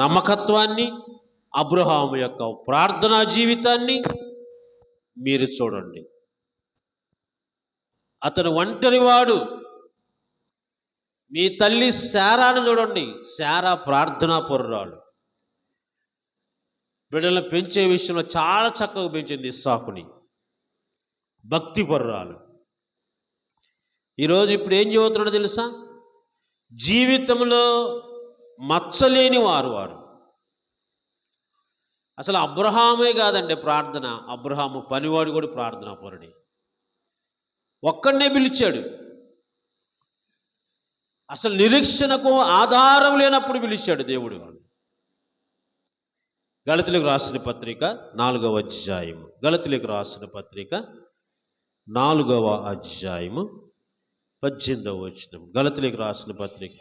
నమ్మకత్వాన్ని, అబ్రహాము యొక్క ప్రార్థనా జీవితాన్ని మీరు చూడండి. అతను ఒంటరివాడు. మీ తల్లి శారాను చూడండి. శారా ప్రార్థనా పరురాలు. బిడ్డలను పెంచే విషయంలో చాలా చక్కగా పెంచింది ఇస్సాకుని. భక్తి పరురాలు. ఈరోజు ఇప్పుడు ఏం చెబుతున్నాడో తెలుసా? జీవితంలో మచ్చలేని వారు. అసలు అబ్రహామే కాదండి ప్రార్థన, అబ్రహాము పనివాడు కూడా ప్రార్థనా పరుడే. ఒక్కడనే పిలిచాడు. అసలు నిరీక్షణకు ఆధారం లేనప్పుడు పిలిచాడు దేవుడు. గళతీయులకు రాసిన పత్రిక 4వ అధ్యాయము. గళతీయులకు రాసిన పత్రిక 4వ అధ్యాయము 18వ వచనం. గళతీయులకు రాసిన పత్రిక.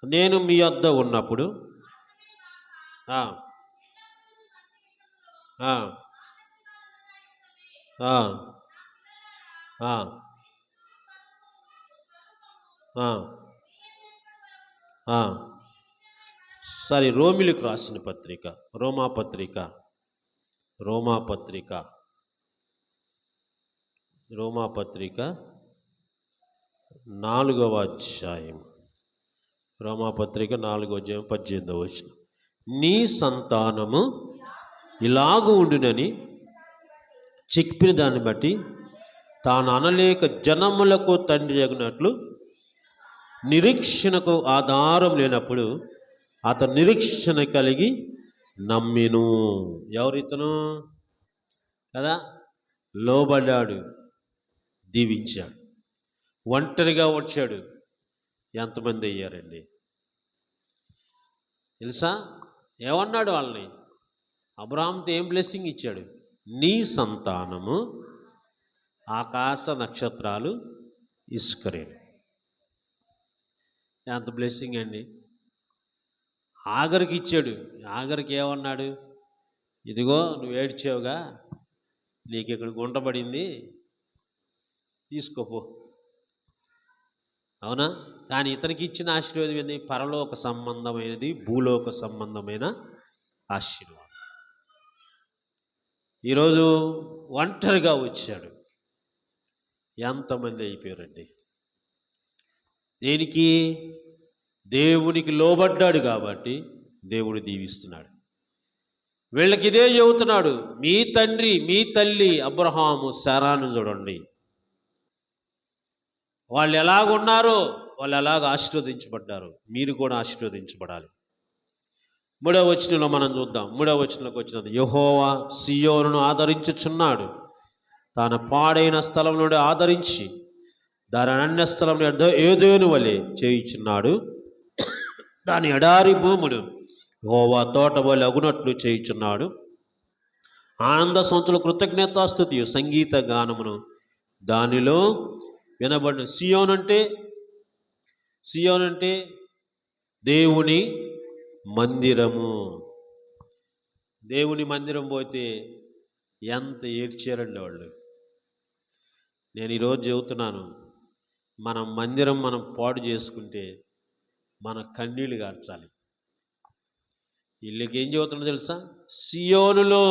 నేను మీ వద్ద ఉన్నప్పుడు సరే, రోమిలకు రాసిన పత్రిక, రోమాపత్రిక 4వ అధ్యాయం. రోమాపత్రిక 4వ అధ్యాయం 18వ వచనం. నీ సంతానము ఇలాగూ ఉండునని చెప్పిన దాన్ని బట్టి తాను అనలేక జనములకు తండ్రి అగినట్లు నిరీక్షణకు ఆధారం లేనప్పుడు అతను నిరీక్షణ కలిగి నమ్మిను. ఎవరితను కదా? లోబడ్డాడు, దీవించాడు. ఒంటరిగా వచ్చాడు. ఎంతమంది అయ్యారండి తెలుసా? ఏమన్నాడు వాళ్ళని? అబ్రహాంతో ఏం బ్లెస్సింగ్ ఇచ్చాడు? నీ సంతానము ఆకాశ నక్షత్రాలు ఇసుకరేణు. ఎంత బ్లెస్సింగ్ అండి. ఆగరికి ఇచ్చాడు. ఆగరికి ఏమన్నాడు? ఇదిగో నువ్వు ఏడ్చావుగా, నీకు ఇక్కడ గుంటపడింది, తీసుకోపో. అవునా? కానీ ఇతనికి ఇచ్చిన ఆశీర్వాదం ఏంది? పరలోక సంబంధమైనది, భూలోక సంబంధమైన ఆశీర్వాదం. ఈరోజు ఒంటరిగా వచ్చాడు. ఎంతమంది అయిపోయారండి? దేనికి? దేవునికి లోబడ్డాడు కాబట్టి దేవుడు దీవిస్తున్నాడు. వీళ్ళకి ఇదే చెబుతున్నాడు. మీ తండ్రి, మీ తల్లి అబ్రహాము, శారాను చూడండి. వాళ్ళు ఎలాగున్నారో, వాళ్ళు ఎలాగ ఆశీర్వదించబడ్డారు. మీరు కూడా ఆశీర్వదించబడాలి. 3వ వచనంలో మనం చూద్దాం. 3వ వచనంలోకి వచ్చినది. యెహోవా సియోనును ఆదరించుచున్నాడు. తాను పాడైన స్థలం నుండి ఆదరించి దాని అరణ్య స్థలం ఏదోను వలె చేయుచున్నాడు. దాని ఎడారి భూములు యెహోవా తోట వలె అగునట్లు చేయుచున్నాడు. ఆనంద సంతుల కృతజ్ఞతాస్తుతి సంగీత గానమును దానిలో వినబడిన. సియోన్ అంటే దేవుని మందిరము. దేవుని మందిరం పోతే ఎంత ఏడ్చారండి వాళ్ళు. నేను ఈరోజు చెబుతున్నాను, మన మందిరం మనం పాడు చేసుకుంటే మన కన్నీళ్ళు గార్చాలి. వీళ్ళకి ఏం చెబుతున్నా తెలుసా? సియోనులో.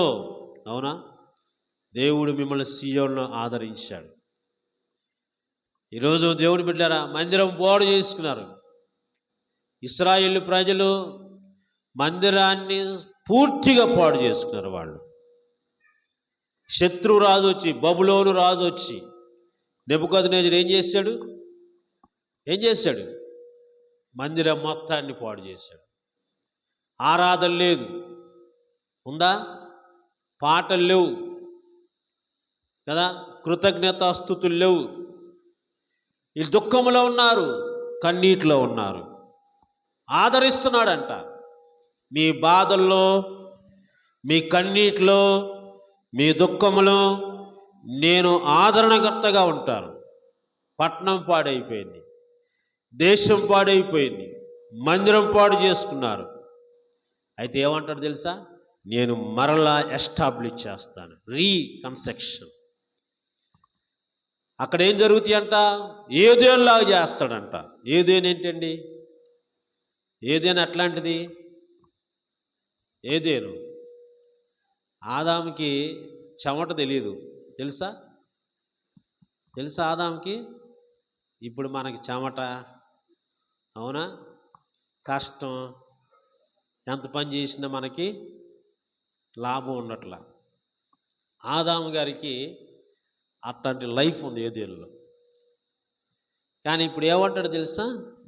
అవునా? దేవుడు మిమ్మల్ని సియోనులో ఆదరించాడు. ఈరోజు దేవుడు బిడ్డారా, మందిరం పాడు చేసుకున్నారు. ఇశ్రాయేలు ప్రజలు మందిరాన్ని పూర్తిగా పాడు చేసుకున్నారు. వాళ్ళు శత్రు రాజు వచ్చి, బబులోను రాజు వచ్చి, నెబుకద్నెజరు ఏం చేశాడు? మందిరం మొత్తాన్ని పాడు చేశాడు. ఆరాధన లేదు, ఉందా? పాటలు లేవు కదా, కృతజ్ఞతాస్తుతులు లేవు. వీళ్ళు దుఃఖంలో ఉన్నారు, కన్నీటిలో ఉన్నారు. ఆదరిస్తున్నాడంట. మీ బాధల్లో, మీ కన్నీటిలో, మీ దుఃఖంలో నేను ఆదరణకర్తగా ఉంటాను. పట్టణం పాడైపోయింది, దేశం పాడైపోయింది, మందిరం పాడు చేసుకున్నారు. అయితే ఏమంటాడు తెలుసా? నేను మరలా ఎస్టాబ్లిష్ చేస్తాను, రీకన్స్ట్రక్షన్. అక్కడ ఏం జరుగుతాయి అంట? ఏదేనులాగా చేస్తాడంట. ఏదేను ఏంటండి? ఏదేను అట్లాంటిది? ఏదేను. ఆదాముకి చెమట తెలియదు, తెలుసా? తెలుసా ఆదాముకి? ఇప్పుడు మనకి చెమట, అవునా, కష్టం, ఎంత పని చేసినా మనకి లాభం ఉండట్లా. ఆదాము గారికి అట్లాంటి లైఫ్ ఉంది ఏదేనులో. కానీ ఇప్పుడు ఏమంటాడు తెలుసా?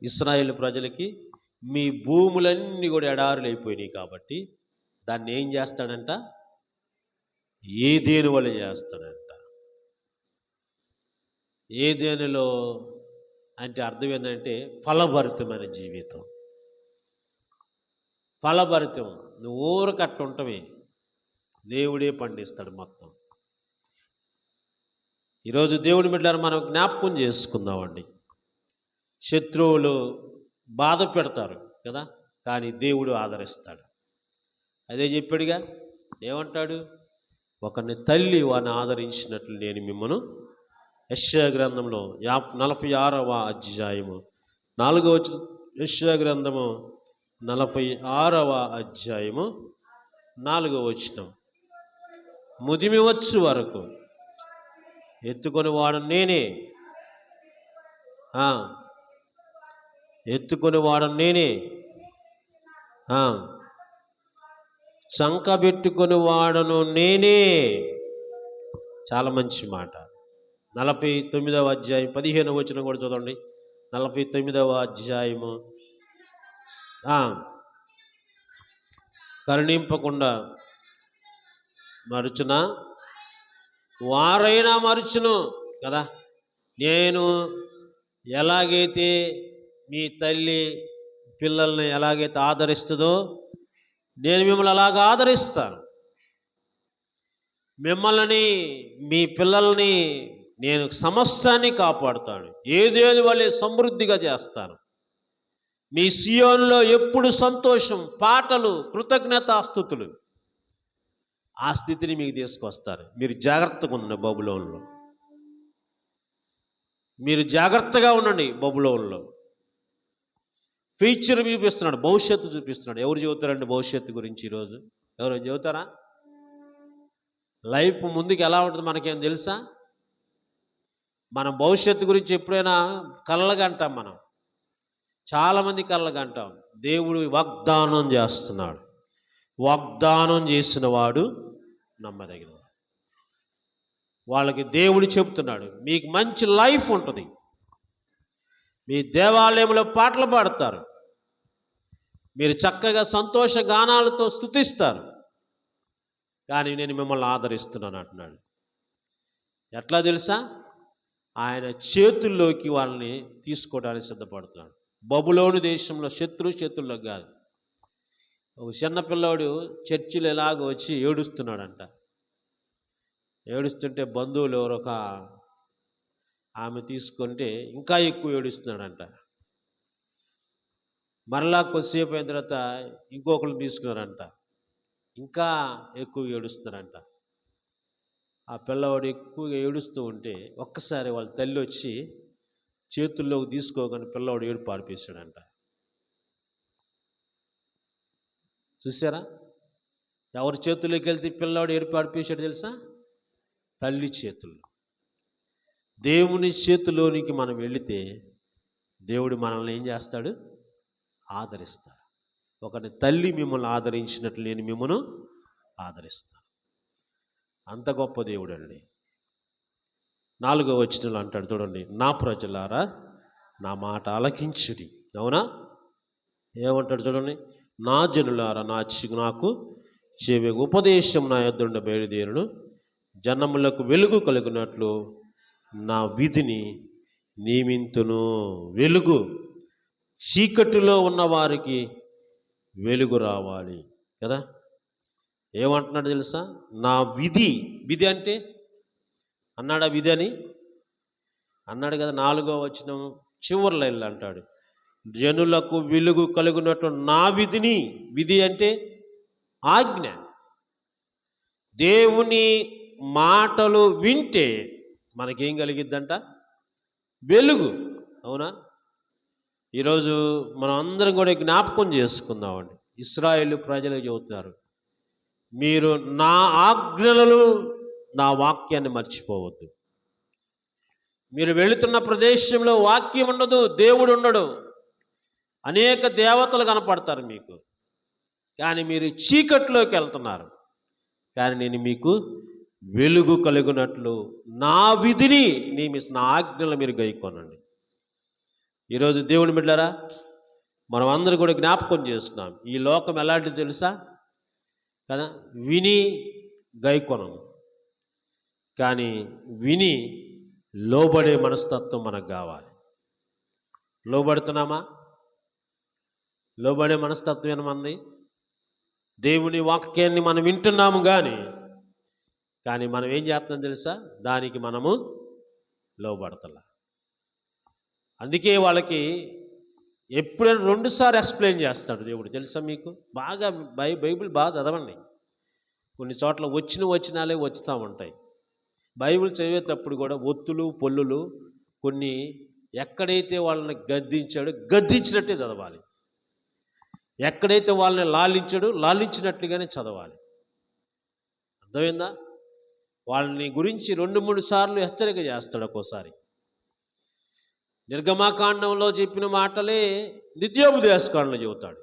ఇశ్రాయేలు ప్రజలకి, మీ భూములన్నీ కూడా ఎడారులు అయిపోయినాయి కాబట్టి దాన్ని ఏం చేస్తాడంట? ఏదేను వల్ల చేస్తాడంట. ఏదేనులో అంటే అర్థం ఏంటంటే ఫలభరితమైన జీవితం. ఫలభరితం. నువ్వు ఊరకట్టు ఉంటవి, దేవుడే పండిస్తాడు మొత్తం. ఈరోజు దేవుడి బిడ్డలారా మనం జ్ఞాపకం చేసుకుందామండి. శత్రువులు బాధ పెడతారు కదా, కానీ దేవుడు ఆదరిస్తాడు. అదే చెప్పాడుగా, ఏమంటాడు? ఒకరిని తల్లి వారిని ఆదరించినట్లు నేను మిమ్మను. యెషయా గ్రంథంలో 46వ అధ్యాయము 4వ వచనం. యెషయా గ్రంథము 46వ అధ్యాయము 4వ వచనం. ముదిమి వచ్చు వరకు ఎత్తుకొని వాడు నేనే, ఎత్తుకొని వాడు నేనే, చంకబెట్టుకొని వాడను నేనే. చాలా మంచి మాట. 49వ అధ్యాయం 15వ వచనం కూడా చూడండి. 49వ అధ్యాయము. కరుణింపకుండా మరుచున వారైనా మరుచును కదా. నేను ఎలాగైతే మీ తల్లి పిల్లల్ని ఎలాగైతే ఆదరిస్తుందో నేను మిమ్మల్ని అలాగ ఆదరిస్తాను. మిమ్మల్ని, మీ పిల్లల్ని నేను సమస్తాన్ని కాపాడుతాను. ఏదేది వల్లే సమృద్ధిగా చేస్తాను. మీ సియోనులో ఎప్పుడు సంతోషం, పాటలు, కృతజ్ఞతాస్తుతులు. ఆ స్థితిని మీకు తీసుకొస్తారు. మీరు జాగ్రత్తగా ఉండండి బబులోనులో. మీరు జాగ్రత్తగా ఉండండి బబులోనులో. ఫ్యూచర్ చూపిస్తున్నాడు, భవిష్యత్తు చూపిస్తున్నాడు. ఎవరు చెబుతారండి భవిష్యత్తు గురించి ఈరోజు? ఎవరు చెబుతారా? లైఫ్ ముందుకు ఎలా ఉంటుంది మనకేం తెలుసా? మనం భవిష్యత్తు గురించి ఎప్పుడైనా కలలుగంటాం. మనం చాలామంది కలలుగంటాం. దేవుడు వాగ్దానం చేస్తున్నాడు. వాగ్దానం చేసిన వాడు నమ్మదగిన. వాళ్ళకి దేవుడు చెబుతున్నాడు, మీకు మంచి లైఫ్ ఉంటుంది. మీ దేవాలయంలో పాటలు పాడతారు, మీరు చక్కగా సంతోష గానాలతో స్తుతిస్తారు, కానీ నేను మిమ్మల్ని ఆదరిస్తున్నాను అంటున్నాడు. ఎట్లా తెలుసా? ఆయన చేతుల్లోకి వాళ్ళని తీసుకోవడానికి సిద్ధపడుతున్నాడు. బబులోను దేశంలో చేతుల్లో కాదు. ఒక చిన్నపిల్లాడు చర్చిలో ఎలాగ వచ్చి ఏడుస్తున్నాడంట. ఏడుస్తుంటే బంధువులు ఎవరొక ఆమె తీసుకుంటే ఇంకా ఎక్కువ ఏడుస్తున్నాడంట. మరలా కొద్దిసేపు అయిన తర్వాత ఇంకొకరిని తీసుకున్నారంట, ఇంకా ఎక్కువ ఏడుస్తున్నారంట. ఆ పిల్లవాడు ఎక్కువగా ఏడుస్తూ ఉంటే ఒక్కసారి వాళ్ళ తల్లి వచ్చి చేతుల్లోకి తీసుకోగానే పిల్లవాడు ఏడుపు ఆడిపేశాడంట. చూసారా? ఎవరి చేతుల్లోకి వెళ్తే పిల్లవాడు ఏడుపు ఆడిపేశాడు తెలుసా? తల్లి చేతుల్లో. దేవుని చేతిలోనికి మనం వెళితే దేవుడు మనల్ని ఏం చేస్తాడు? ఆదరిస్తాడు. ఒకరి తల్లి మిమ్మల్ని ఆదరించినట్లు నేను మిమ్మల్ని ఆదరిస్తాను. అంత గొప్ప దేవుడు అండి. 4వ వచనంలో అంటాడు చూడండి, నా ప్రజలారా నా మాట ఆలకించుడి. అవునా? ఏమంటాడు చూడండి, నా జనులారా నాకు చెవి ఉపదేశం నా యొద్ద బయలుదేరును. జనములకు వెలుగు కలుగునట్లు నా విధిని నియమింతును. వెలుగు, చీకటిలో ఉన్న వారికి వెలుగు రావాలి కదా. ఏమంటున్నాడు తెలుసా? నా విధి. విధి అంటే అన్నాడా? విధి అని అన్నాడు కదా. 4వ వచనం చివరి లైన్లో అంటాడు, జనులకు వెలుగు కలుగునట్లు నా విధిని. విధి అంటే ఆజ్ఞ. దేవుని మాటలు వింటే మనకేం కలిగిద్దంట? వెలుగు. అవునా? ఈరోజు మనం అందరం కూడా జ్ఞాపకం చేసుకుందామండి. ఇశ్రాయేలు ప్రజలు చెబుతున్నారు, మీరు నా ఆజ్ఞలను, నా వాక్యాన్ని మర్చిపోవద్దు. మీరు వెళుతున్న ప్రదేశంలో వాక్యం ఉండదు, దేవుడు ఉండడు. అనేక దేవతలు కనపడతారు మీకు, కానీ మీరు చీకట్లోకి వెళ్తున్నారు. కానీ నేను మీకు వెలుగు కలుగునట్లు నా విధిని నియమిస్తున్న, నా ఆజ్ఞలు మీరు గైకొనండి. ఈరోజు దేవుని బిడ్డలారా, మనం అందరూ కూడా జ్ఞాపకం చేస్తున్నాం. ఈ లోకం ఎలాంటిది తెలుసా కదా? విని గైకొనము, కానీ విని లోబడే మనస్తత్వం మనకు కావాలి. లోబడుతున్నామా? లోబడే మనస్తత్వం ఏమంది? దేవుని వాక్యాన్ని మనం వింటున్నాము కానీ మనం ఏం చేస్తున్నాం తెలుసా? దానికి మనము లోబడతలా. అందుకే వాళ్ళకి ఎప్పుడైనా 2 సార్లు ఎక్స్ప్లెయిన్ చేస్తాడు దేవుడు, తెలుసా మీకు? బాగా బైబిల్ బాగా చదవండి. కొన్ని చోట్ల వచనాలే వచ్చుతూ ఉంటాయి. బైబిల్ చదివేటప్పుడు కూడా ఒత్తులు పొల్లులు కొన్ని ఎక్కడైతే వాళ్ళని గద్దించినట్టే చదవాలి. ఎక్కడైతే వాళ్ళని లాలించినట్లుగానే చదవాలి. అర్థమైందా? వాళ్ళని గురించి 2-3 సార్లు హెచ్చరిక చేస్తాడు. ఒక్కోసారి నిర్గమాకాండంలో చెప్పిన మాటలే ద్వితీయోపదేశకాండంలో చెబుతాడు.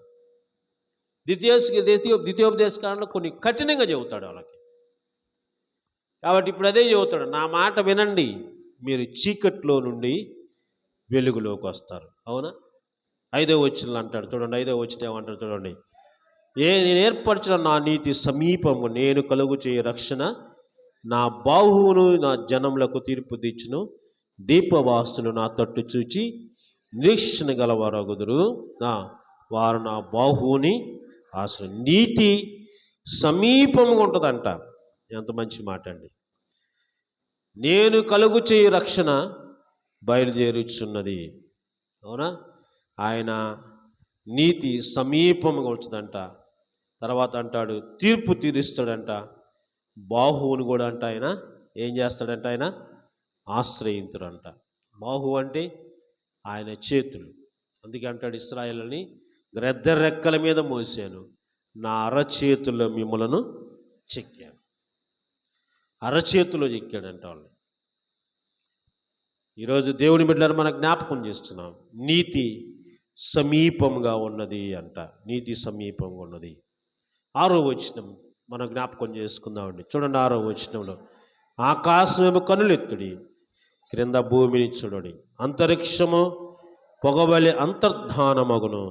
ద్వితీయోపదేశకాండంలో కొన్ని కఠినంగా చెబుతాడు వాళ్ళకి. కాబట్టి ఇప్పుడు అదే చెబుతాడు, నా మాట వినండి, మీరు చీకట్లో నుండి వెలుగులోకి వస్తారు. అవునా? 5వ వచనంలో అంటాడు చూడండి. 5వ వచనం ఏమంటాడు చూడండి. నేను ఏర్పరిచిన నా నీతి సమీపము, నేను కలుగు చేయ రక్షణ నా బాహువును నా జనములకు తీర్పు తీర్చును. దీపవాసులు నా తట్టు చూచి నిరీక్షణ గలవారగుదురు. వారు నా బాహువుని ఆశ్రయ. నీతి సమీపముగా ఉంటుందంట. ఎంత మంచి మాట అండి. నేను కలుగు చేయు రక్షణ బయలుదేరుచున్నది. అవునా? ఆయన నీతి సమీపముగా ఉంటుందంట. తర్వాత అంటాడు తీర్పు తీరుస్తాడంట. బాహువుని కూడా అంట ఆయన ఏం చేస్తాడంట? ఆయన ఆశ్రయింతుడంట. బాహు అంటే ఆయన చేతులు. అందుకే అంటాడు, ఇశ్రాయేలుని గ్రద్దరెక్కల మీద మోసాను, నా అరచేతుల్లో మిమ్మలను చెక్కాను. అరచేతులో చెక్కాడంట వాళ్ళు. ఈరోజు దేవుని బిడ్డలను మనం జ్ఞాపకం చేస్తున్నాం. నీతి సమీపంగా ఉన్నది అంట. నీతి సమీపంగా ఉన్నది. 6వ వచనం మనం జ్ఞాపకం చేసుకుందామండి. చూడండి 6వ వచనంలో, ఆకాశము కనులెత్తుడి, క్రింద భూమిని చూడడి, అంతరిక్షము పొగవలె అంతర్ధానమగును,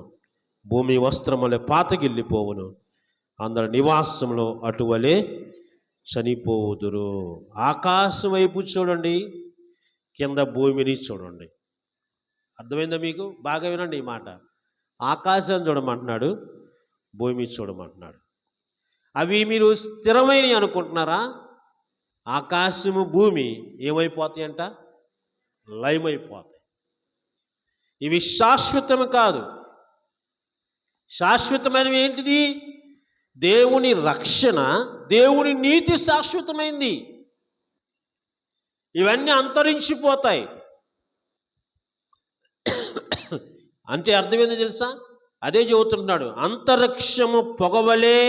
భూమి వస్త్రములే పాతగిల్లిపోవును, అందరి నివాసంలో అటువలే చనిపోవుదురు. ఆకాశం వైపు చూడండి, కింద భూమిని చూడండి. అర్థమైందా మీకు? బాగా వినండి ఈ మాట. ఆకాశం చూడమంటున్నాడు, భూమి చూడమంటున్నాడు. అవి మీరు స్థిరమైనవి అనుకుంటున్నారా? ఆకాశము భూమి ఏమైపోతాయి అంట? లయమైపోతాయి. ఇవి శాశ్వతము కాదు. శాశ్వతమైనవి ఏంటిది? దేవుని రక్షణ, దేవుని నీతి శాశ్వతమైంది. ఇవన్నీ అంతరించిపోతాయి. అంటే అర్థమైంది తెలుసా? అదే చెబుతున్నాడు, అంతరిక్షము పొగవలే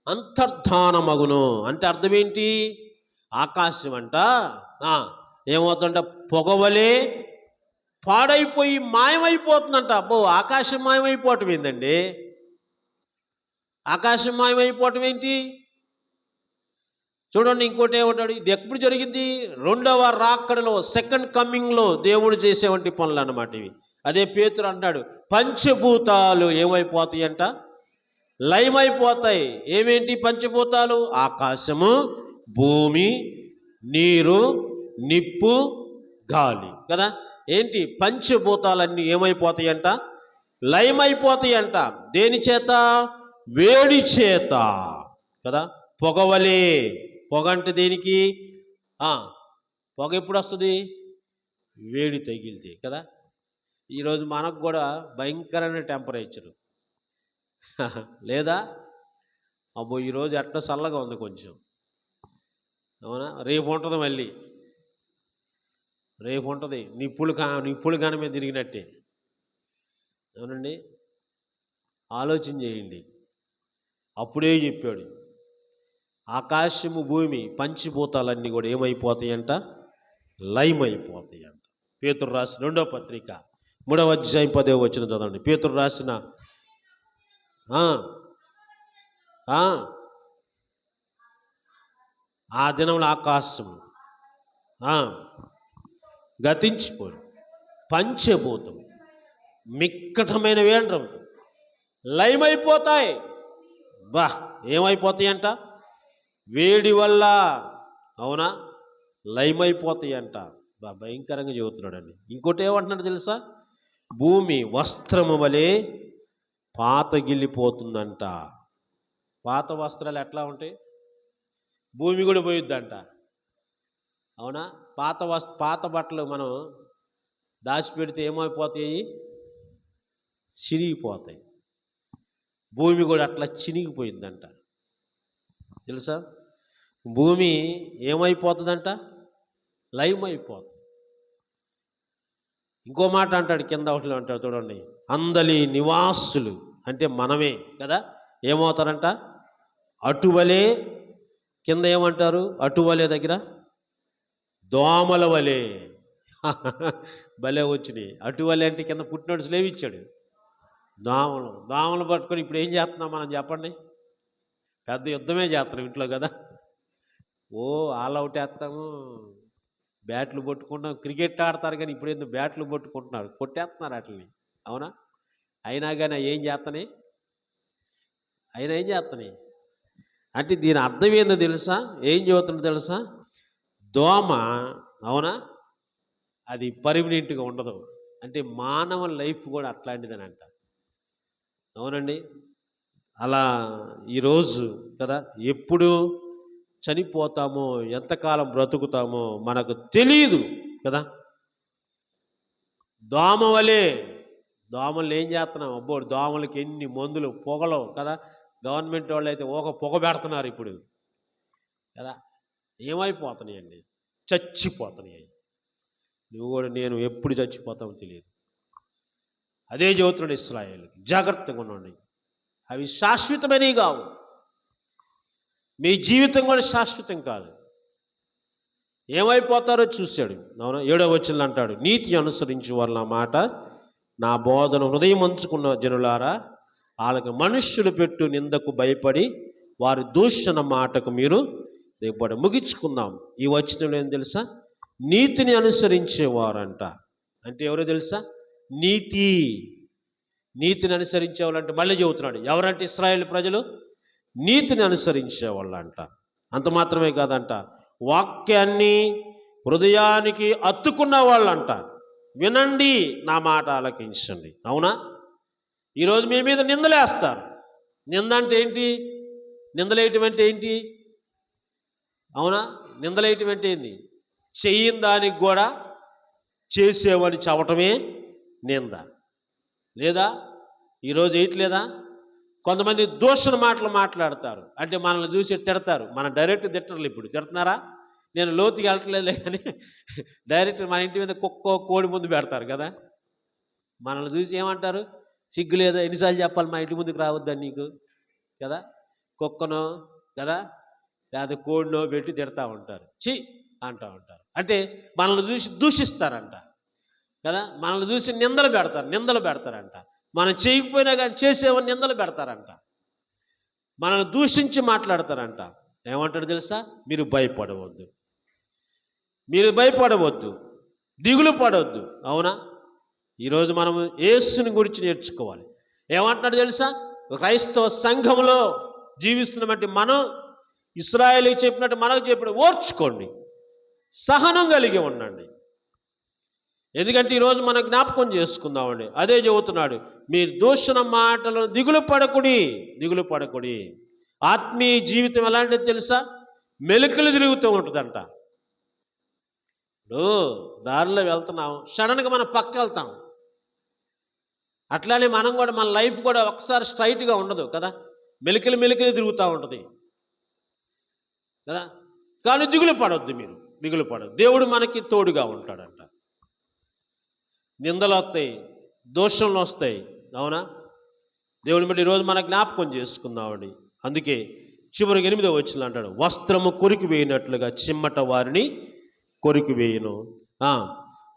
అంతర్ధానమగును. అంటే అర్థం ఏంటి? ఆకాశం అంట ఏమవుతుందంట? పొగవలే పాడైపోయి మాయమైపోతుందంట. అబ్బో, ఆకాశం మాయమైపోవటం ఏందండి? ఆకాశం మాయమైపోవటం ఏంటి? చూడండి, ఇంకోటి ఏమంటాడు? ఇది ఎప్పుడు జరిగింది? 2వ రాకడలో, సెకండ్ కమింగ్లో దేవుడు చేసేవంటి పనులు అన్నమాట ఇవి. అదే పేతురు అంటాడు, పంచభూతాలు ఏమైపోతాయి అంట? లయమైపోతాయి. ఏమేంటి పంచభూతాలు? ఆకాశము, భూమి, నీరు, నిప్పు, గాలి కదా. ఏంటి? పంచభూతాలన్నీ ఏమైపోతాయి అంట? లయమైపోతాయి అంట. దేని చేత? వేడి చేత కదా. పొగవలే. పొగ అంటే దేనికి? పొగ ఎప్పుడు వస్తుంది? వేడి తగిలితే కదా. ఈరోజు మనకు కూడా భయంకరమైన టెంపరేచరు లేదా? అబ్బో, ఈరోజు ఎట్లా చల్లగా ఉంది కొంచెం. అవునా? రేపు ఉంటుంది, మళ్ళీ రేపు ఉంటుంది. నిప్పులు కాని మీద తిరిగినట్టే. అవునండి, ఆలోచన చేయండి. అప్పుడే చెప్పాడు, ఆకాశము భూమి పంచిభూతాలన్నీ కూడా ఏమైపోతాయంట? లయమైపోతాయంట. పేతురు రాసిన 2వ పత్రిక 3వ అధ్యాయం 10వ వచనం చదవండి. పేతురు రాసిన ఆ దినంలో ఆకాశం గతించిపోయి పంచభూతం మిక్కటమైన వేండ్రం లయమైపోతాయి. ఏమైపోతాయంట? వేడి వల్ల, అవునా, లయమైపోతాయంట. భయంకరంగా చెబుతున్నాడండి. ఇంకోటి ఏమంటున్నాడు తెలుసా? భూమి వస్త్రము వలె పాతగిల్లిపోతుందంట. పాత వస్త్రాలు ఎట్లా ఉంటాయి? భూమి కూడా పోయిద్దంట, అవునా? పాత బట్టలు మనం దాచిపెడితే ఏమైపోతాయి? చిరిగిపోతాయి. భూమి కూడా అట్లా చినిగిపోయిందంట. తెలుసా? భూమి ఏమైపోతుందంట? లయమైపోతుంది. ఇంకో మాట అంటాడు, కింద ఒకటి అంటాడు చూడండి, అందలి నివాసులు అంటే మనమే కదా, ఏమవుతారంట? అటువలే. కింద ఏమంటారు? అటువలే దగ్గర దోమల వలె. భలే వచ్చినాయి. అటువలే అంటే కింద పుట్టినోడ్స్ లేవిచ్చాడు. దోమలు పట్టుకొని ఇప్పుడు ఏం చేస్తున్నాం మనం చెప్పండి? పెద్ద యుద్ధమే చేస్తున్నాం ఇంట్లో కదా. ఆల్అవుట్ వేస్తాము, బ్యాట్లు పట్టుకుంటాం. క్రికెట్ ఆడతారు కానీ ఇప్పుడు ఎందుకు బ్యాట్లు పట్టుకుంటున్నారు, కొట్టేస్తున్నారు వాటిని, అవునా? అయినా కానీ ఏం చేస్తున్నాయి? అంటే దీని అర్థం ఏందో తెలుసా? ఏం చెబుతుందో తెలుసా? దోమ, అవునా, అది పర్మనెంట్గా ఉండదు. అంటే మానవ లైఫ్ కూడా అట్లాంటిదని అంట. అవునండి. అలా ఈరోజు కదా, ఎప్పుడు చనిపోతామో, ఎంతకాలం బ్రతుకుతామో మనకు తెలియదు కదా. దోమ వలే. దోమలు ఏం చేస్తున్నాం? దోమలకి ఎన్ని మందులు, పొగలు కదా. గవర్నమెంట్ వాళ్ళు అయితే పొగ పెడుతున్నారు ఇప్పుడు కదా. ఏమైపోతున్నాయండి? చచ్చిపోతున్నాయి. నువ్వు కూడా నేను ఎప్పుడు చచ్చిపోతామో తెలియదు. అదే చెబుతున్నాడు ఇశ్రాయేలుకి, జాగ్రత్తగా ఉండండి, అవి శాశ్వతమైనవి కావు. మీ జీవితం కూడా శాశ్వతం కాదు. ఏమైపోతారో చూశాడు. అవునా? 7వ వచనంలో అంటాడు, నీతి అనుసరించి వాళ్ళ మాట నా బోధన హృదయం ఉంచుకున్న జనులారా, వాళ్ళకి మనుష్యులు పెట్టు నిందకు భయపడి వారి దూషణ మాటకు మీరు దిగబడి. ముగించుకుందాం. ఈ వచనంలో ఏం తెలుసా? నీతిని అనుసరించేవారంట. అంటే ఎవరో తెలుసా? నీతిని అనుసరించేవాళ్ళంటే మళ్ళీ చెబుతున్నాడు. ఎవరంటే ఇశ్రాయేలు ప్రజలు నీతిని అనుసరించేవాళ్ళంట. అంత మాత్రమే కాదంట, వాక్యాన్ని హృదయానికి అత్తుకున్న వాళ్ళంట. వినండి, నా మాట ఆలకించండి. అవునా? ఈరోజు మీ మీద నిందలేస్తారు. నింద అంటే ఏంటి? నిందలేయటం అంటే ఏంటి? అవునా? నిందలేయటం అంటే ఏంటి? చెయ్యని దానికి కూడా చేసేవాడిని చెప్పటమే నింద. లేదా ఈరోజు వేయట్లేదా? కొంతమంది దూషణ మాటలు మాట్లాడతారు. అంటే మనల్ని చూసి తిడతారు. మన డైరెక్ట్ తిట్టర్లు. ఇప్పుడు తిడుతున్నారా? నేను లోతుకి వెళ్ళట్లేదులే కానీ డైరెక్ట్ మన ఇంటి మీద కుక్క కోడి ముందు పెడతారు కదా. మనల్ని చూసి ఏమంటారు? సిగ్గు లేదా? ఎన్నిసార్లు చెప్పాలి మా ఇంటి ముందుకు రావద్దని నీకు కదా. కుక్కనో కదా లేదా కోడినో పెట్టి తిడతా ఉంటారు. అంటూ ఉంటారు. అంటే మనల్ని చూసి దూషిస్తారంట కదా. మనల్ని చూసి నిందలు పెడతారంట. మనం చేయకపోయినా కానీ చేసేవని నిందలు పెడతారంట. మనల్ని దూషించి మాట్లాడతారంట. ఏమంటాడు తెలుసా? మీరు భయపడవద్దు, దిగులు పడవద్దు. అవునా? ఈరోజు మనము యేసుని గురించి నేర్చుకోవాలి. ఏమంటున్నాడు తెలుసా? క్రైస్తవ సంఘంలో జీవిస్తున్నటువంటి మనం ఇశ్రాయేలుకి చెప్పినట్టు మనకు చెప్పిన ఓర్చుకోండి, సహనం కలిగి ఉండండి. ఎందుకంటే ఈరోజు మనం జ్ఞాపకం చేసుకుందామండి. అదే చెబుతున్నాడు, మీ దూషణ మాటలు దిగులు పడకుడి. ఆత్మీయ జీవితం ఎలాంటిది తెలుసా? మెలికలు తిరుగుతూ ఉంటుందంట. ఇప్పుడు దారిలో వెళ్తున్నాం, సడన్గా మనం పక్క వెళ్తాం. అట్లానే మనం కూడా, మన లైఫ్ కూడా ఒకసారి స్ట్రైట్గా ఉండదు కదా. మెలికలు తిరుగుతూ ఉంటుంది కదా. కానీ దిగులు పడొద్దు. దేవుడు మనకి తోడుగా ఉంటాడంట. నిందలు వస్తాయి, దోషంలు వస్తాయి. అవునా? దేవుని బట్టి ఈరోజు మన జ్ఞాపకం చేసుకుందామండి. అందుకే చివరికి 8వ వచనంలో అంటాడు, వస్త్రము కొరికి వేయినట్లుగా చిమ్మట వారిని కొరికి వేయును,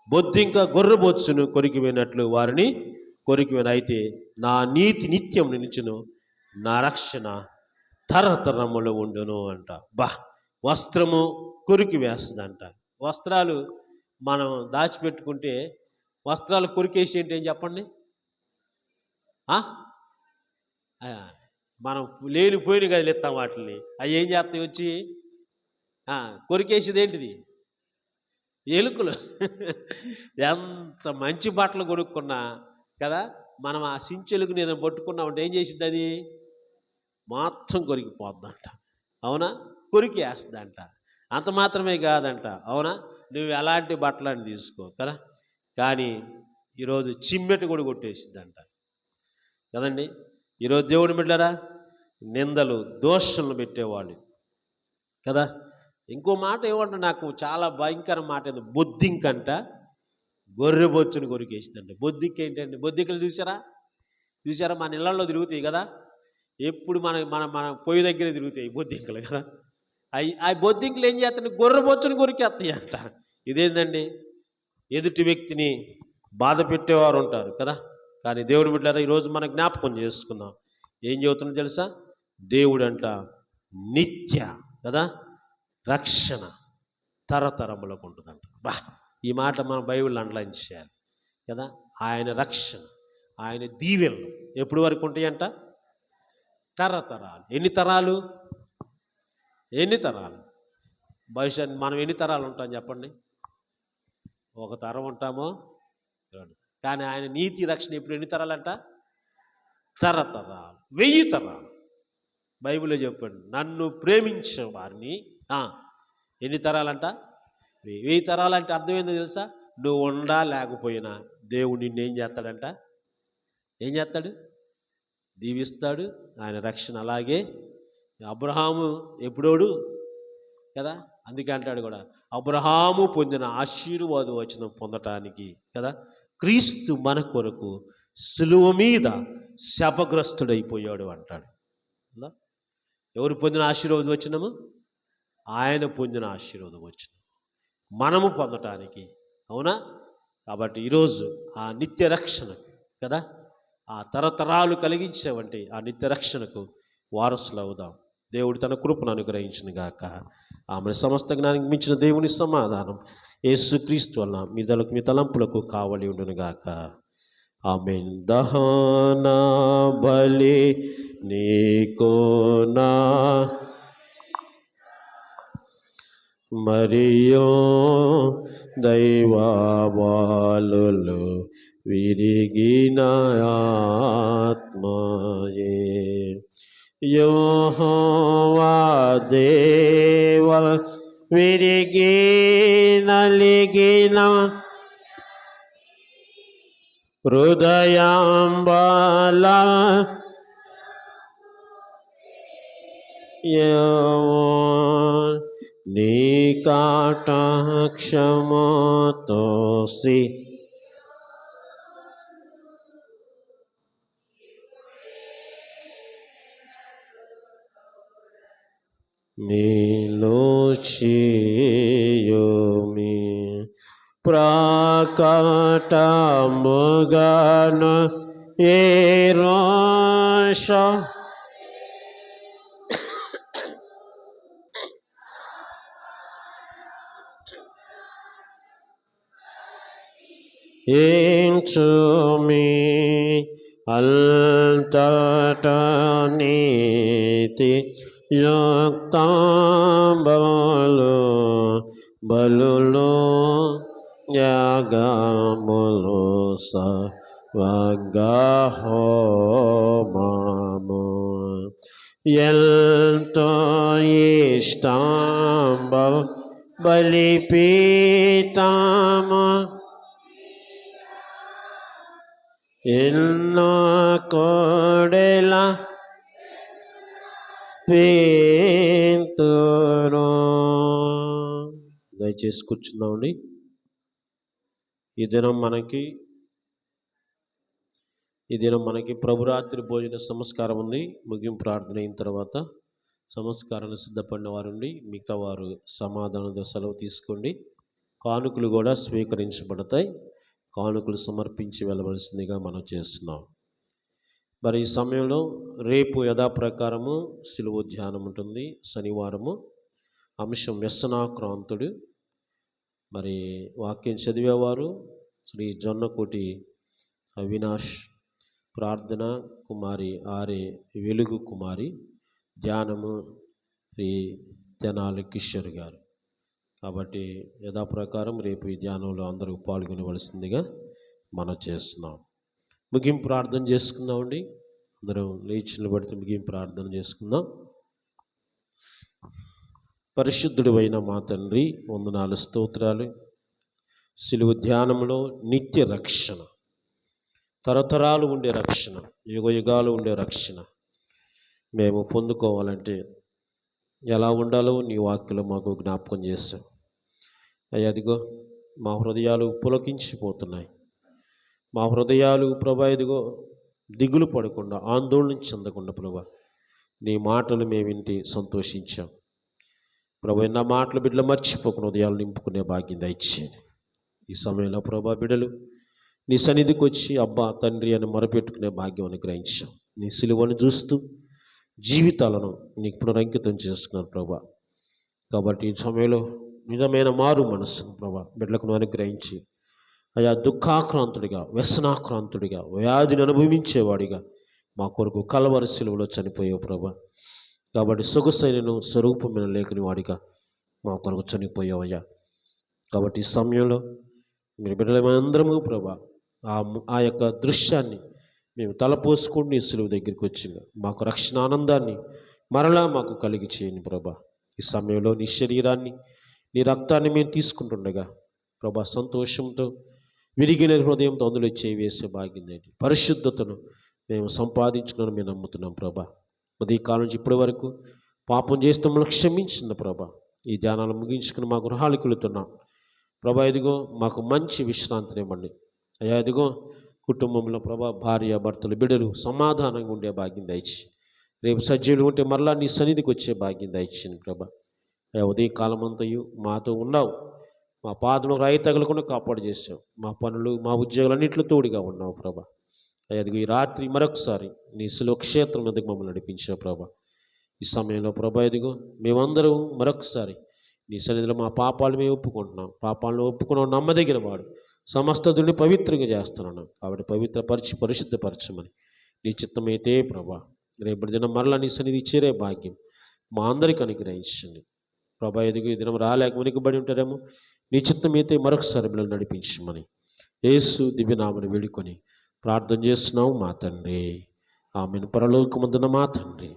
బొద్దింక గొర్రెబొచ్చును కొరికి వేయినట్లు వారిని కొరికి వేయను. అయితే నా నీతి నిత్యం నిలిచును, నా రక్షణ తరతరములు ఉండును అంట. వస్త్రము కొరికి వేస్తుందంట. వస్త్రాలు మనం దాచిపెట్టుకుంటే వస్త్రాలు కొరికేసి ఏంటి ఏం చెప్పండి, మనం లేనిపోయిన గదిలు ఇస్తాం వాటిని, అవి ఏం చేస్తాయి వచ్చి కొరికేసేది ఏంటిది, ఎలుకలు. ఎంత మంచి బట్టలు కొనుక్కున్నా కదా, మనం ఆ సించెలుగుని ఏదైనా పట్టుకున్నామంటే ఏం చేసిద్ది, అది మాత్రం కొరికిపోద్దంట. అవునా, కొరికేస్తుందంట. అంత మాత్రమే కాదంట, అవునా, నువ్వు ఎలాంటి బట్టలని తీసుకో కదా, కానీ ఈరోజు చిమ్మెట కూడా కొట్టేసిద్దంట కదండి. ఈరోజు దేవుని బిడ్డలారా, నిందలు దోషులను పెట్టేవాళ్ళు కదా. ఇంకో మాట ఏమంటే నాకు చాలా భయంకర మాట ఏదో, బొద్దింకంట గొర్రెబొచ్చును కొరికేసిందంట. బొద్దింక ఏంటండి, బొద్దింకలు చూసారా మన ఇళ్లలో తిరుగుతాయి కదా, ఎప్పుడు మన మన మన పొయ్యి దగ్గర తిరుగుతాయి బొద్దింకలు కదా. ఆ బొద్దింకలు ఏం చేస్తాయి, గొర్రెబొచ్చును కొరికేస్తాయి అంట. ఇదేంటండి, ఎదుటి వ్యక్తిని బాధ పెట్టేవారు ఉంటారు కదా. కానీ దేవుడు బిడ్డలారా, ఈరోజు మనం జ్ఞాపకం చేసుకుందాం. ఏం చెబుతుందో తెలుసా, దేవుడంట నిత్య కదా రక్షణ తరతరములకు ఉంటుందంట. ఈ మాట మనం బైబిల్లో అండర్లైన్ చేయాలి కదా. ఆయన రక్షణ, ఆయన దీవెనలు ఎప్పటి వరకు ఉంటాయంట, తరతరాలు. ఎన్ని తరాలు భవిష్యత్ మనం ఎన్ని తరాలు ఉంటాం చెప్పండి, ఒక తరం ఉంటామో రెండు. కానీ ఆయన నీతి రక్షణ ఇప్పుడు ఎన్ని తరాలంట, తరతరాలు, 1000 తరాలు. బైబిల్లో చెప్పండి, నన్ను ప్రేమించే వారిని ఎన్ని తరాలంట, 1000 తరాలు. అంటే అర్థం ఏందో తెలుసా, నువ్వు ఉండా లేకపోయినా దేవుడు నిన్ను ఏం చేస్తాడంట, ఏం చేస్తాడు, దీవిస్తాడు. ఆయన రక్షణ అలాగే. అబ్రహాము ఎప్పుడోడు కదా, అందుకే అంటాడు కూడా, అబ్రహాము పొందిన ఆశీర్వాద వచనం పొందటానికి కదా క్రీస్తు మన కొరకు సిలువ మీద శాపగ్రస్తుడైపోయాడు అంటాడు. ఎవరు పొందిన ఆశీర్వాద వచనము, ఆయన పొందిన ఆశీర్వాద వచనం మనము పొందటానికి. అవునా, కాబట్టి ఈరోజు ఆ నిత్య రక్షణ కదా, ఆ తరతరాలు కలిగించేవంటి ఆ నిత్య రక్షణకు వారసులు అవుదాం. దేవుడు తన కృపను అనుగ్రహించిన గాక. ఆమె సమస్త జ్ఞానికి మించిన దేవుని సమాధానం యేసుక్రీస్తు వలన మీ తలంపులకు కావలి ఉండును గాక. ఆమేన్. దహన బలి నీకు నా మరియు దైవవాలులు విరిగిన ఆత్మయే యెహోవా దేవ విరిగి నలిగిన హృదయాంబల నీ కటాక్షమతోసి నిలుచియుమి ప్రకటముగను ఏ రోష ఎంచుమి అంతట నీతి యుక్తంబులు బలులు యాగములు సర్వగహోమము ఎంతో ఇష్టంబు బలిపీఠము ఎన్నో కోడెల పేతురు. దయచేసి కూర్చుందామండి. ఈ దినం మనకి ప్రభురాత్రి భోజన సంస్కారం ఉంది. ముగింపు ప్రార్థన అయిన తర్వాత సంస్కారాన్ని సిద్ధపడిన వారుండి మిగతా వారు సమాధానంతో సెలవు తీసుకోండి. కానుకలు కూడా స్వీకరించబడతాయి. కానుకలు సమర్పించి వెళ్ళవలసిందిగా మనం చేస్తున్నాం. మరి ఈ సమయంలో రేపు యథాప్రకారము సిలువ ధ్యానం ఉంటుంది. శనివారము అంశం వ్యసనాక్రాంతుడు. మరి వాక్యం చదివేవారు శ్రీ జొన్నకోటి అవినాష్, ప్రార్థన కుమారి ఆర్ఏ వెలుగు కుమారి, ధ్యానము శ్రీ తెనాలి కిషోర్ గారు. కాబట్టి యథాప్రకారం రేపు ఈ ధ్యానంలో అందరూ పాల్గొనవలసిందిగా మనం చేస్తున్నాం. ముగింపు ప్రార్థన చేసుకుందామండి. అందరం లేచి నిలబడితే ముగింపు ప్రార్థన చేసుకుందాం. పరిశుద్ధుడు అయిన మా తండ్రి, వందనాలు, స్తోత్రాలు. సిలువ ధ్యానంలో నిత్య రక్షణ, తరతరాలు ఉండే రక్షణ, యుగయుగాలు ఉండే రక్షణ మేము పొందుకోవాలంటే ఎలా ఉండాలో నీ వాక్యలో మాకు జ్ఞాపకం చేస్తాం. అయ్యా, అదిగో మా హృదయాలు పులకించిపోతున్నాయి. మా హృదయాలు ప్రభా ఇదిగో దిగులు పడకుండా, ఆందోళన చెందకుండా ప్రభా నీ మాటలు మేము వింటి సంతోషించాం. ప్రభా నా మాటలు బిడ్డలు మర్చిపోకుండా హృదయాలు నింపుకునే భాగ్యం దయచేయండి. ఈ సమయంలో ప్రభా బిడ్డలు నీ సన్నిధికి వచ్చి అబ్బా తండ్రి అని మొరపెట్టుకునే భాగ్యం అనుగ్రహించాం. నీ సిలువను చూస్తూ జీవితాలను నీకు పునరంకితం చేసుకున్నాను ప్రభా. కాబట్టి ఈ సమయంలో నిజమైన మారు మనస్సును ప్రభా బిడ్డలకు అనుగ్రహించి, అయా దుఃఖాక్రాంతుడిగా, వ్యసనాక్రాంతుడిగా, వ్యాధిని అనుభవించేవాడిగా మా కొరకు కల్వరి సిలువలో చనిపోయావు ప్రభా. కాబట్టి సొగసైనను స్వరూపమైన లేఖని వాడిగా మా కొరకు చనిపోయావయ్యా. కాబట్టి ఈ సమయంలో మీరు బిడ్డలమందరము ప్రభా ఆ యొక్క దృశ్యాన్ని మేము తలపోసుకొని నీ సిలువ దగ్గరికి వచ్చింది మాకు రక్షణ ఆనందాన్ని మరలా మాకు కలిగి చేయండి ప్రభా. ఈ సమయంలో నీ శరీరాన్ని, నీ రక్తాన్ని మేము తీసుకుంటుండగా ప్రభా సంతోషంతో, విరిగిన హృదయంతో అందులో చేవేసే భాగ్యందండి. పరిశుద్ధతను మేము సంపాదించుకుని మేము నమ్ముతున్నాం ప్రభా. ఉదయ కాలం నుంచి ఇప్పటి వరకు పాపం చేస్తే మమ్మల్ని క్షమించింది ప్రభా. ఈ ధ్యానాలు ముగించుకుని మా గృహాలకు వెళుతున్నాం ప్రభా. ఇదిగో మాకు మంచి విశ్రాంతిని ఇవ్వండి అయ్యా. ఇదిగో కుటుంబంలో ప్రభా భార్య భర్తలు బిడ్డలు సమాధానంగా ఉండే భాగ్యం దయచి, రేపు సజ్జీవులు ఉంటే మరలా నీ సన్నిధికి వచ్చే భాగ్యం దయచింది ప్రభా. అయ్యా ఉదయ కాలం అంతయు మాతో ఉన్నావు. మా పాదము రాయి తగలకుండా కాపాడు చేసావు. మా పనులు, మా ఉద్యోగాలన్నింటిలో తోడుగా ఉన్నావు ప్రభా. అయ్యా ఈ రాత్రి మరొకసారి నీ సిలువ క్షేత్రం మీదకి మమ్మల్ని నడిపించావు ప్రభా. ఈ సమయంలో ప్రభా ఇదిగో మేమందరం మరొకసారి నీ సన్నిధిలో మా పాపాలు మేము ఒప్పుకుంటున్నాం. పాపాలను ఒప్పుకున్నాం నమ్మదగిన వాడు, సమస్తదుని పవిత్రంగా చేస్తున్నాను. కాబట్టి పవిత్రపరిచి పరిశుద్ధపరచమని నీ చిత్తమైతే ప్రభా రేపటి దినం మరలా నీ సన్నిధి చేరే భాగ్యం మా అందరికీ అనుగ్రహించండి ప్రభా. ఎదుగు ఈ దినం రాలేక వెనుకబడి ఉంటారేమో, నీ చిత్తమైతే మరొకసారి బిడ్డలు నడిపించమని యేసు దివ్యనామని వేడుకొని ప్రార్థన చేస్తున్నావు మా తండ్రి. ఆమెను పరలోకమందున మా తండ్రి,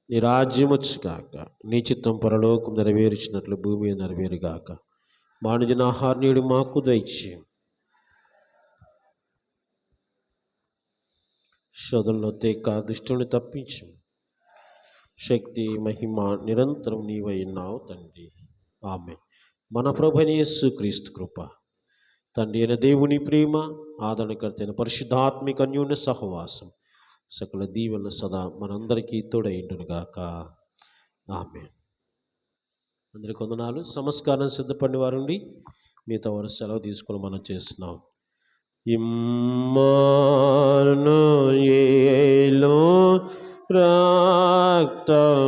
నీ రాజ్యం వచ్చుగాక, నీ చిత్తం పరలోకం నెరవేర్చినట్లు భూమి నెరవేరుగాక. మానుదిన ఆహార్యుడు మాకు దయచేయం. శోధనలో తేక దుష్టుని తప్పించు. శక్తి మహిమ నిరంతరం నీవై ఉన్నావు తండ్రి. ఆమె మన ప్రభువైన యేసు క్రీస్తు కృప, తండ్రి అయిన దేవుని ప్రేమ, ఆదరణకర్త అయిన పరిశుద్ధాత్మిక అన్యోన్య సహవాసం, సకల దీవెన సదా మనందరికీ తోడైండునుగాక. ఆమె. అందరికీ వందనాలు. సంస్కారం సిద్ధపడిన వారుండి మిగతా వారు సెలవు తీసుకొని మనం చేస్తున్నాం. ఇమ్మానుయేలు రక్తం